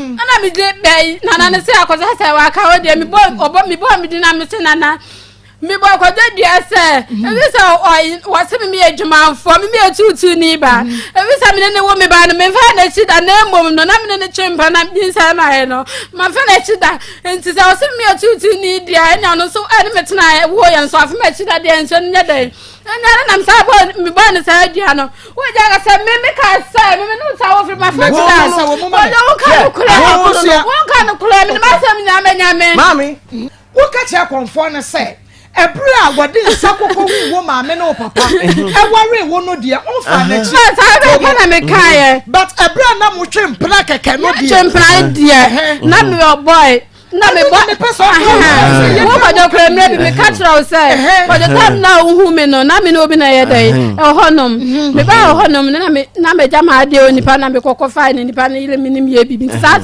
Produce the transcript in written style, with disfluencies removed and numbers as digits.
ana me de be nana ne se akoza se wa ka o de me bo me di na me se nana me bo akoza dia se ebi se o wa se me adwuma fo me etutu ni ba ebi se me ne wo me ba no me fa na chi da na mom no na me ne chimpa na bi sa ma he no ma fa na chi da enti se o se me etutu ni dia enya no so ene me tena wo ye so afa me chi da dia nso nya da Nana nam sa bo mi bo ne sa dia no wo ja ga se me ka sa me no sa wo fi ma fa sa wo ka no kula me ma sa me nyame mami wo ka che konfo ne se ebru a wode nsakoko wo ma me no papa e wore wo no dia on fa na chi sa be na me kae but ebru na mo twempra keke no dia twempra dia na me boy na me bo me person wo ba do kra me bi me catch raw say but the time now hu me no na me no bi na ye dai e honom me ba honom na me jama ade onipa na me kokko fine nipa na ile minim ye bi sa